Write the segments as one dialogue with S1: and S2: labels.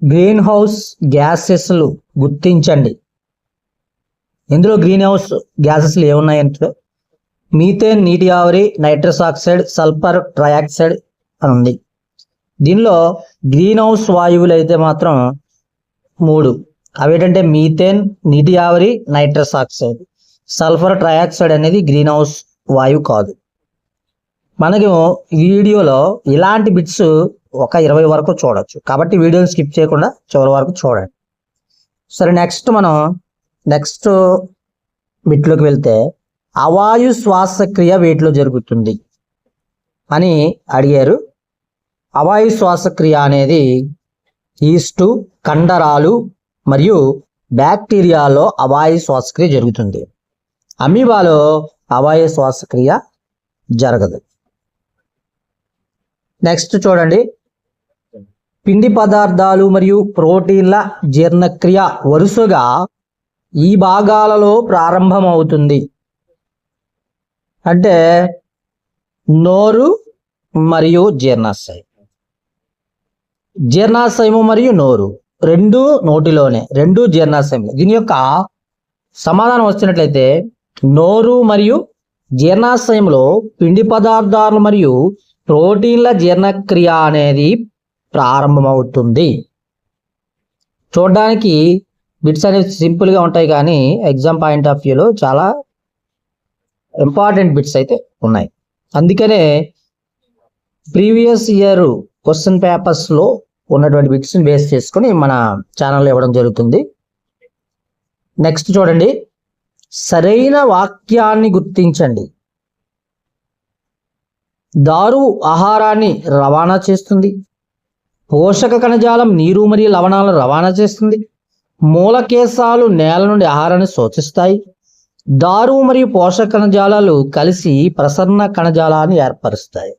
S1: Green house గ్యాసెస్లు గుర్తించండి. ఇందులో green house గ్యాసెస్లు ఏమున్నాయంటే methane, నీటి ఆవిరి, నైట్రస్ ఆక్సైడ్, సల్ఫర్ ట్రయాక్సైడ్ అని ఉంది. దీనిలో గ్రీన్ హౌస్ వాయువులు అయితే మాత్రం 3. అవేంటంటే మీథేన్, నీటి ఆవిరి, నైట్రస్ ఆక్సైడ్. సల్ఫర్ ట్రయాక్సైడ్ అనేది గ్రీన్ హౌస్ వాయువు కాదు. మనకు ఈ వీడియోలో ఇలాంటి బిట్స్ ఒక 20 వరకు చూడొచ్చు, కాబట్టి వీడియోని స్కిప్ చేయకుండా చివరి వరకు చూడండి. సరే, నెక్స్ట్ బిట్లోకి వెళ్తే అవాయు శ్వాసక్రియ వేటిలో జరుగుతుంది అని అడిగారు. అవాయు శ్వాసక్రియ అనేది ఈస్టు, కండరాలు మరియు బ్యాక్టీరియాలో అవాయు శ్వాసక్రియ జరుగుతుంది. అమీబాలో అవాయు శ్వాసక్రియ జరగదు. నెక్స్ట్ చూడండి, పిండి పదార్థాలు మరియు ప్రోటీన్ల జీర్ణక్రియ వరుసగా ఈ భాగాలలో ప్రారంభమవుతుంది. అంటే నోరు మరియు జీర్ణాశయం. జీర్ణాశయము మరియు నోరు రెండు నోటిలోనే, రెండు జీర్ణాశయంలో. దీని యొక్క సమాధానం వచ్చినట్లయితే నోరు మరియు జీర్ణాశయంలో పిండి పదార్థాలు మరియు ప్రోటీన్ల జీర్ణక్రియ అనేది ప్రారంభమవుతుంది. చూడడానికి బిట్స్ అనేవి సింపుల్గా ఉంటాయి, కానీ ఎగ్జామ్ పాయింట్ ఆఫ్ వ్యూలో చాలా ఇంపార్టెంట్ బిట్స్ అయితే ఉన్నాయి. అందుకనే ప్రీవియస్ ఇయర్ క్వశ్చన్ పేపర్స్లో ఉన్నటువంటి బిట్స్ని బేస్ చేసుకొని మన ఛానల్లో ఇవ్వడం జరుగుతుంది. నెక్స్ట్ చూడండి, సరైన వాక్యాన్ని గుర్తించండి. దారు ఆహారాన్ని రవాణా చేస్తుంది. పోషక కణజాలం నీరు మరియు లవణాలను రవాణా చేస్తుంది. మూలకేశాలు నేల నుండి ఆహారాన్ని శోషిస్తాయి. దారు మరియు పోషక కణజాలాలు కలిసి ప్రసరణ కణజాలాన్ని ఏర్పరుస్తాయి.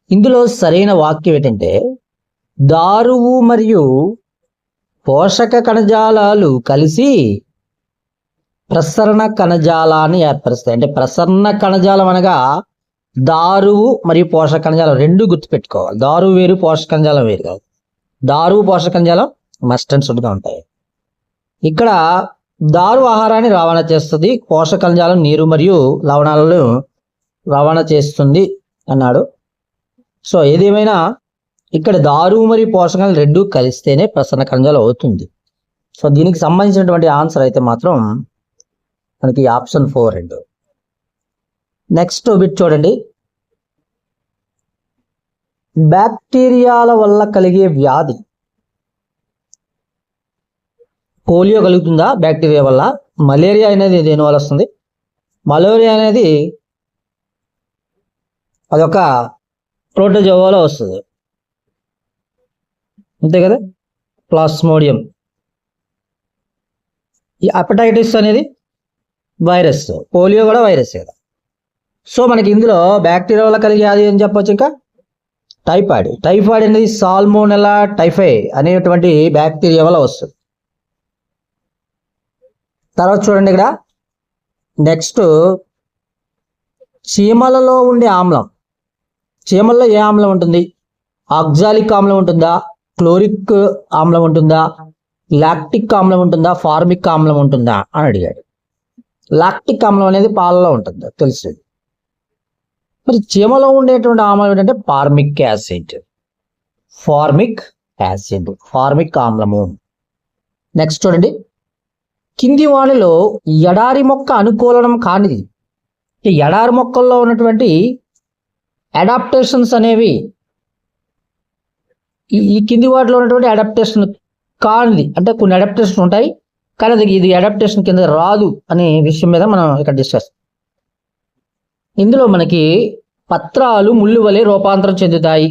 S1: ఇందులో సరైన వాక్యం ఏంటంటే దారువు మరియు పోషక కణజాలాలు కలిసి ప్రసరణ కణజాలాన్ని ఏర్పరుస్తాయి. అంటే ప్రసరణ కణజాలం అనగా దారువు మరియు పోషక కణజాలం రెండు గుర్తుపెట్టుకోవాలి. దారువు వేరు, పోషక కణజాలం వేరు కాదు. దారువు పోషక కణజాలం మస్ట్ అండ్ షుడ్గా ఉంటాయి. ఇక్కడ దారు ఆహారాన్ని రవాణా చేస్తుంది, పోషక కణజాలం నీరు మరియు లవణాలను రవాణా చేస్తుంది అన్నాడు. సో ఏదేమైనా ఇక్కడ దారువు మరియు పోషకాలు రెండు కలిస్తేనే ప్రసరణ కణజాలం అవుతుంది. సో దీనికి సంబంధించినటువంటి ఆన్సర్ అయితే మాత్రం మనకి ఆప్షన్ 4. నెక్స్ట్ బిట్ చూడండి, బ్యాక్టీరియాల వల్ల కలిగే వ్యాధి. పోలియో కలుగుతుందా బ్యాక్టీరియా వల్ల? మలేరియా అనేది దేని వల్ల వస్తుంది? మలేరియా అనేది అదొక ప్రోటోజోవాలో వస్తుంది, అంతే కదా, ప్లాస్మోడియం. ఈ హెపటైటిస్ అనేది వైరస్, పోలియో కూడా వైరస్ కదా. సో మనకి ఇందులో బ్యాక్టీరియా వల్ల కలిగే వ్యాధి అని చెప్పొచ్చు. ఇంకా టైఫాయిడ్ అనేది సాల్మోనెల్లా టైఫై అనేటువంటి బ్యాక్టీరియా వల్ల వస్తుంది. తర్వాత చూడండి, ఇక్కడ నెక్స్ట్ చీమలలో ఉండే ఆమ్లం. చీమల్లో ఏ ఆమ్లం ఉంటుంది? ఆక్సాలిక్ ఆమ్లం ఉంటుందా, క్లోరిక్ ఆమ్లం ఉంటుందా, లాక్టిక్ ఆమ్లం ఉంటుందా, ఫార్మిక్ ఆమ్లం ఉంటుందా అని అడిగాడు. లాక్టిక్ ఆమ్లం అనేది పాలలో ఉంటుంది, తెలుసు. మరి చీమలో ఉండేటువంటి ఆమ్లం ఏంటంటే ఫార్మిక్ యాసిడ్, ఫార్మిక్ ఆమ్లము. నెక్స్ట్ చూడండి, కింది వానిలో ఎడారి మొక్క అనుకూలం కానిది. ఎడారి మొక్కల్లో ఉన్నటువంటి అడాప్టేషన్స్ అనేవి ఈ కింది వాటిలో ఉన్నటువంటి అడాప్టేషన్ కానిది, అంటే కొన్ని అడాప్టేషన్ ఉంటాయి కానీ అది ఇది అడాప్టేషన్ కింద రాదు అనే విషయం మీద మనం ఇక్కడ డిస్కస్. ఇందులో మనకి పత్రాలు ముళ్ళు వలె రూపాంతరం చెందుతాయి.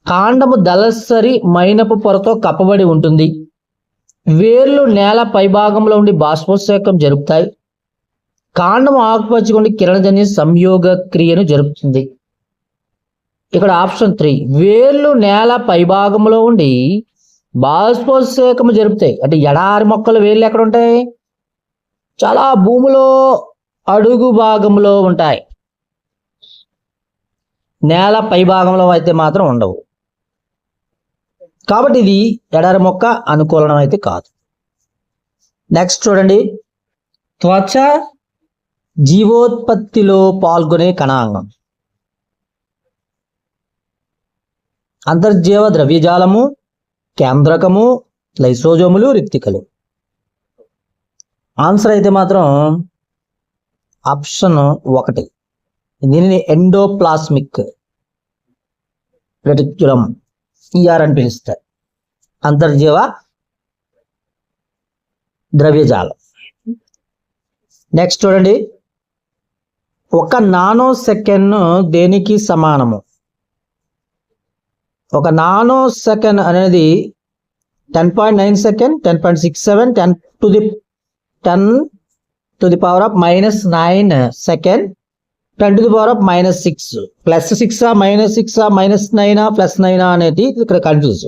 S1: కాండము దళసరి మైనపు పొరతో కప్పబడి ఉంటుంది. వేర్లు నేల పైభాగంలో ఉండి బాష్పోత్సేకం జరుపుతాయి. కాండము ఆకుపచ్చగా కిరణజన్య సంయోగ క్రియను జరుపుతుంది. ఇక్కడ ఆప్షన్ 3, వేర్లు నేల పైభాగంలో ఉండి బాష్పోత్సేకము జరుపుతాయి. అంటే ఎడారి మొక్కలు వేర్లు ఎక్కడ ఉంటాయి? చాలా భూమిలో అడుగు భాగంలో ఉంటాయి. నేల పై భాగంలో అయితే మాత్రం ఉండవు. కాబట్టి ఇది ఎడారి మొక్క అనుకూలం అయితే కాదు. నెక్స్ట్ చూడండి, త్వచ జీవోత్పత్తిలో పాల్గొనే కణాంగం. అంతర్జీవ ద్రవ్యజాలము, కేంద్రకము, లైసోజోములు, రిక్తికలు. ఆన్సర్ అయితే మాత్రం ఆప్షన్ 1. దీనిని ఎండోప్లాస్మిక్ రెటిక్యులం ER అని పిలుస్తారు. అంతర్జీవ ద్రవ్యజాలం. నెక్స్ట్ చూడండి, 1 నానో సెకండ్ దేనికి సమానము? 1 నానో సెకండ్ అనేది 10.9 second, 10.67, 10 to the power of -9 second, 10 to the power of -6. +6 -6 -9 +9 అనేది ఇక్కడ కన్ఫ్యూజ్.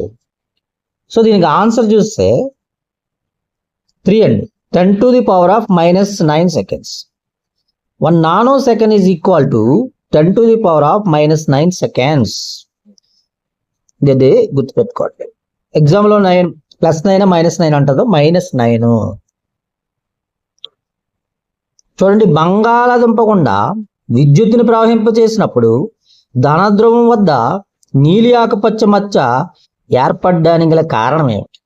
S1: సో దీనికి ఆన్సర్ చూస్తే 3 అండి. 10 to the power of -9 seconds. 1 nano second is equal to 10 to the power of -9 seconds. ఇది గుర్తుపెట్టుకోండి. ఎగ్జామ్లో 9 +9 -9 అంటారు, -9. చూడండి, బంగాళాదుంప గుండా విద్యుత్తుని ప్రవహింపచేసినప్పుడు ధనధ్రువం వద్ద నీలి ఆకుపచ్చ మచ్చ ఏర్పడడానికి గల కారణం ఏమిటి?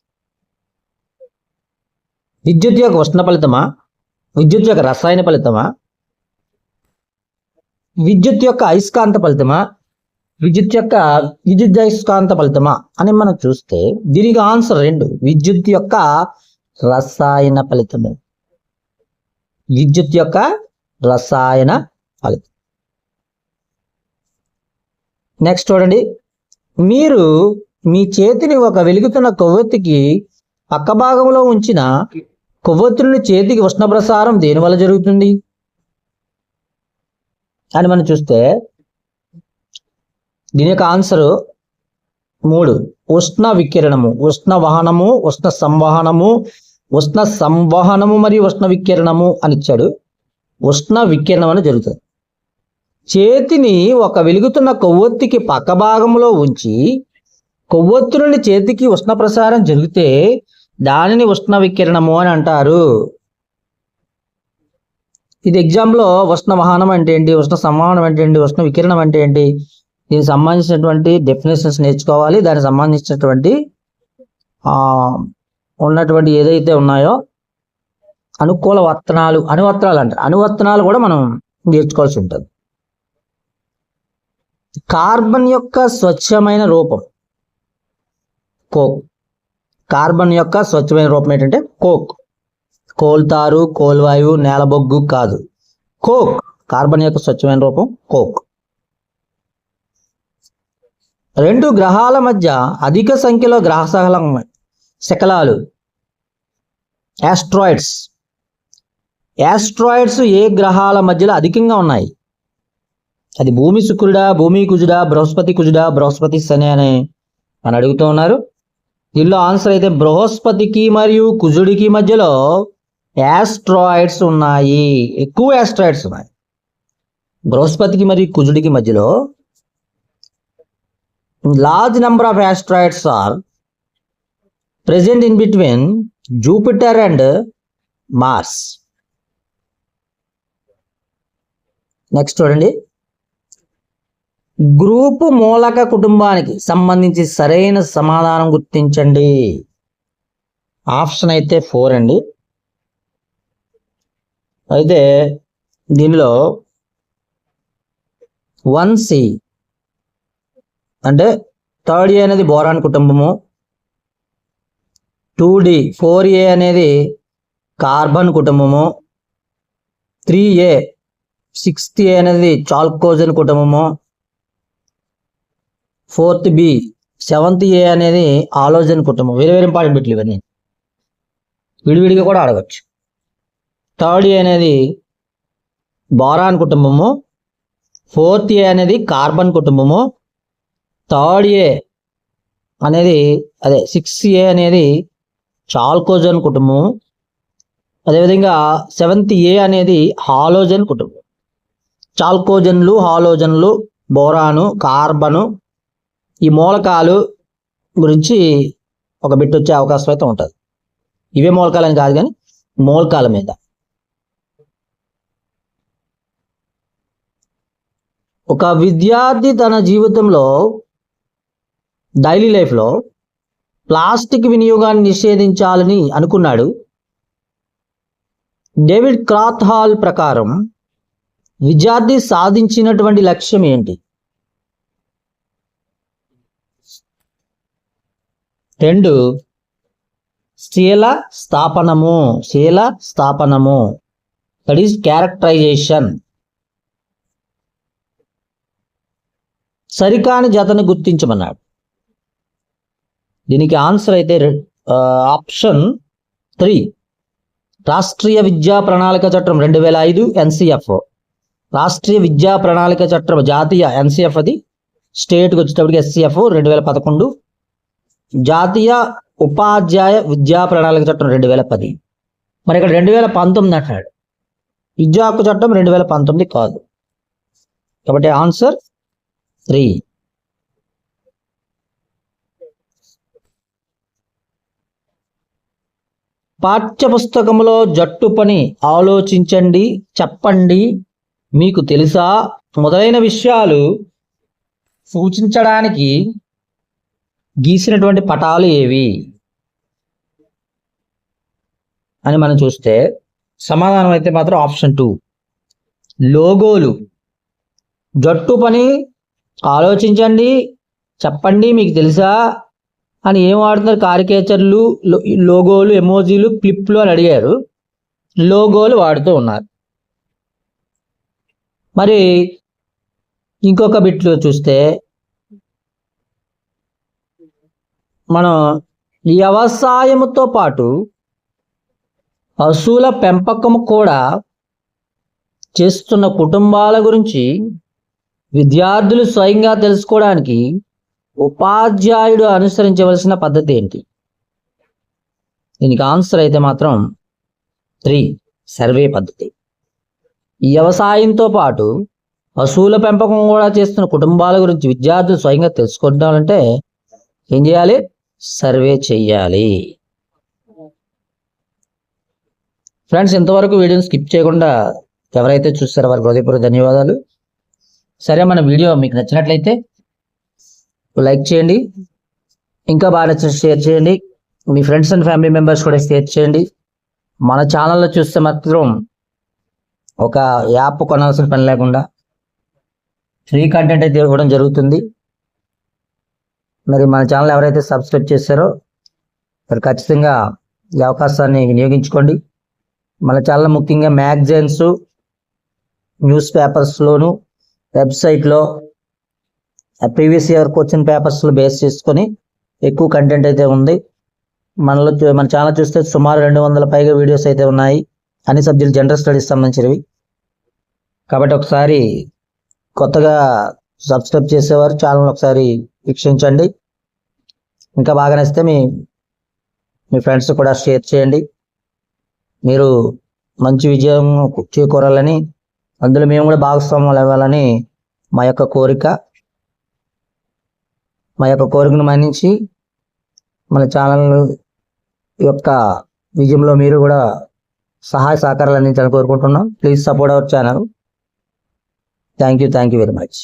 S1: విద్యుత్ యొక్క ఉష్ణ ఫలితమా, విద్యుత్ యొక్క రసాయన ఫలితమా, విద్యుత్ యొక్క అయస్కాంత ఫలితమా, విద్యుదయస్కాంత ఫలితమా అని మనం చూస్తే దీనికి ఆన్సర్ 2. విద్యుత్ యొక్క రసాయన ఫలితము. విద్యుత్ యొక్క రసాయన ఫలితం. నెక్స్ట్ చూడండి, మీరు మీ చేతిని ఒక వెలుగుతున్న కొవ్వొత్తికి పక్క భాగంలో ఉంచిన కొవ్వొత్తుని చేతికి ఉష్ణ ప్రసారం దేనివల్ల జరుగుతుంది అని మనం చూస్తే దీని యొక్క ఆన్సర్ 3. ఉష్ణ వికిరణము, ఉష్ణ వహనము, ఉష్ణ సంవహనము మరియు ఉష్ణ వికిరణము అని ఇచ్చాడు. ఉష్ణ వికిరణం అని జరుగుతుంది. చేతిని ఒక వెలుగుతున్న కొవ్వొత్తికి పక్క భాగంలో ఉంచి కొవ్వొత్తు నుండి చేతికి ఉష్ణ ప్రసారం జరిగితే దానిని ఉష్ణ వికిరణము అని అంటారు. ఇది ఎగ్జామ్లో ఉష్ణ వహనం అంటే ఏంటి, ఉష్ణ సంవహనం అంటే ఏంటి, ఉష్ణ వికిరణం అంటే ఏంటి, దీనికి సంబంధించినటువంటి డెఫినేషన్స్ నేర్చుకోవాలి. దానికి సంబంధించినటువంటి ఉన్నటువంటి ఏదైతే ఉన్నాయో అనుకూల వర్తనాలు, అనువర్తనాలు కూడా మనం నేర్చుకోవాల్సి ఉంటుంది. కార్బన్ యొక్క స్వచ్ఛమైన రూపం కోక్. కార్బన్ యొక్క స్వచ్ఛమైన రూపం ఏంటంటే కోక్. కోల్తారు, కోల్వాయువు, నేలబొగ్గు కాదు, కోక్. కార్బన్ యొక్క స్వచ్ఛమైన రూపం కోక్. 2 గ్రహాల మధ్య అధిక సంఖ్యలో గ్రహ శకలాలు యాస్ట్రాయిడ్స్ ఏ గ్రహాల మధ్యలో అధికంగా ఉన్నాయి? అది భూమి శుక్రుడా, భూమి కుజుడా, బృహస్పతి కుజుడా, బృహస్పతి శని అని అడుగుతూ ఉన్నారు. దీనిలో ఆన్సర్ అయితే బృహస్పతికి మరియు కుజుడికి మధ్యలో యాస్ట్రాయిడ్స్ ఉన్నాయి. ఎక్కువ యాస్ట్రాయిడ్స్ ఉన్నాయి. బృహస్పతికి మరియు కుజుడికి మధ్యలో large number of asteroids are present in between Jupiter and Mars. Next చూడండి, గ్రూపు మూలక కుటుంబానికి సంబంధించి సరైన సమాధానం గుర్తించండి. ఆప్షన్ అయితే 4 అండి. అయితే దీనిలో 1C అంటే 3rd A అనేది బోరాన్ కుటుంబము, 2D 4A అనేది కార్బన్ కుటుంబము, 3A 6th A అనేది చాల్కోజన్ కుటుంబము, 4th B 7th A అనేది ఆలోజన్ కుటుంబం. వేరే వేరే ఇంపార్టెంట్ బిట్లు ఇవన్నీ, విడివిడిగా కూడా అడగచ్చు. 3rd A అనేది బోరాన్ కుటుంబము, 4th A అనేది కార్బన్ కుటుంబము, 3rd A అనేది 6th A అనేది చాల్కోజన్ కుటుంబం, అదేవిధంగా 7th A అనేది హాలోజన్ కుటుంబం. చాల్కోజన్లు, హాలోజన్లు, బోరాను, కార్బను ఈ మూలకాలు గురించి ఒక బిట్ వచ్చే అవకాశం అయితే ఉంటుంది. ఇవే మూలకాలని కాదు కానీ మూలకాల మీద. ఒక విద్యార్థి తన జీవితంలో డైలీ లైఫ్లో ప్లాస్టిక్ వినియోగాన్ని నిషేధించాలని అనుకున్నాడు. డేవిడ్ క్రాత్హాల్ ప్రకారం విద్యార్థి సాధించినటువంటి లక్ష్యం ఏంటి? 2 శీల స్థాపనము దట్ ఈస్ క్యారెక్టరైజేషన్. సరికాని జతను గుర్తించమన్నాడు. దీనికి ఆన్సర్ అయితే ఆప్షన్ 3 రాష్ట్రీయ విద్యా ప్రణాళిక చట్టం 2005 NCF. రాష్ట్రీయ విద్యా ప్రణాళిక చట్టం జాతీయ NCF, అది స్టేట్కి వచ్చేటప్పటికి SCF 2011. జాతీయ ఉపాధ్యాయ విద్యా ప్రణాళిక చట్టం 2010. మరి ఇక్కడ 2019 అంటాడు. విద్యా హక్కు చట్టం 2019 కాదు. కాబట్టి ఆన్సర్ 3. పాఠ్యపుస్తకంలో జట్టు పని ఆలోచించండి, చెప్పండి, మీకు తెలుసా మొదలైన విషయాలు సూచించడానికి గీసినటువంటి పటాలు ఏవి అని మనం చూస్తే సమాధానం అయితే మాత్రం ఆప్షన్ 2 లోగోలు. జట్టు పని ఆలోచించండి, చెప్పండి, మీకు తెలుసా అని ఏం వాడుతున్నారు? కారికేచర్లు, లోగోలు, ఎమోజీలు, క్లిప్లు అని అడిగారు. లోగోలు వాడుతూ ఉన్నారు. మరి ఇంకొక బిట్లు చూస్తే మనం వ్యవసాయంతో పాటు పశువుల పెంపకం కూడా చేస్తున్న కుటుంబాల గురించి విద్యార్థులు స్వయంగా తెలుసుకోవడానికి ఉపాధ్యాయుడు అనుసరించవలసిన పద్ధతి ఏంటి? దీనికి ఆన్సర్ అయితే మాత్రం 3 సర్వే పద్ధతి. వ్యవసాయంతో పాటు పశువుల పెంపకం కూడా చేస్తున్న కుటుంబాల గురించి విద్యార్థులు స్వయంగా తెలుసుకోవాలంటే ఏం చేయాలి? సర్వే చెయ్యాలి. ఫ్రెండ్స్, ఇంతవరకు వీడియోని స్కిప్ చేయకుండా ఎవరైతే చూస్తారో వారికి హృదయపూర్వక ధన్యవాదాలు. సరే, మన వీడియో మీకు నచ్చినట్లయితే లైక్ చేయండి, ఇంకా బాగా నచ్చిన షేర్ చేయండి, మీ ఫ్రెండ్స్ అండ్ ఫ్యామిలీ మెంబర్స్ కూడా షేర్ చేయండి. మన ఛానల్లో చూస్తే మాత్రం ఒక యాప్ కొనాల్సిన పని లేకుండా ఫ్రీ కంటెంట్ అయితే ఇవ్వడం జరుగుతుంది. మరి మన ఛానల్ ఎవరైతే సబ్స్క్రైబ్ చేశారో మరి ఖచ్చితంగా ఈ అవకాశాన్ని వినియోగించుకోండి. మన ఛానల్ ముఖ్యంగా మ్యాగజైన్స్, న్యూస్ పేపర్స్లోను, వెబ్సైట్లో ప్రీవియస్ ఇయర్ క్వశ్చన్ పేపర్స్లో బేస్ చేసుకొని ఎక్కువ కంటెంట్ అయితే ఉంది. మన ఛానల్ చూస్తే సుమారు 200 పైగా వీడియోస్ అయితే ఉన్నాయి, అన్ని సబ్జెక్ట్ జనరల్ స్టడీస్ సంబంధించినవి. కాబట్టి ఒకసారి కొత్తగా సబ్స్క్రైబ్ చేసేవారు ఛానల్ ఒకసారి వీక్షించండి. ఇంకా బాగా నచ్చితే మీ ఫ్రెండ్స్ కూడా షేర్ చేయండి. మీరు మంచి విజయం చేకూరాలని, అందులో మేము కూడా భాగస్వాములు అవ్వాలని మా యొక్క కోరికను మన్నించి మన ఛానల్ యొక్క విజయంలో మీరు కూడా సహాయ సహకారాలు అందించాలని కోరుకుంటున్నాం. Please support our channel. Thank you very much.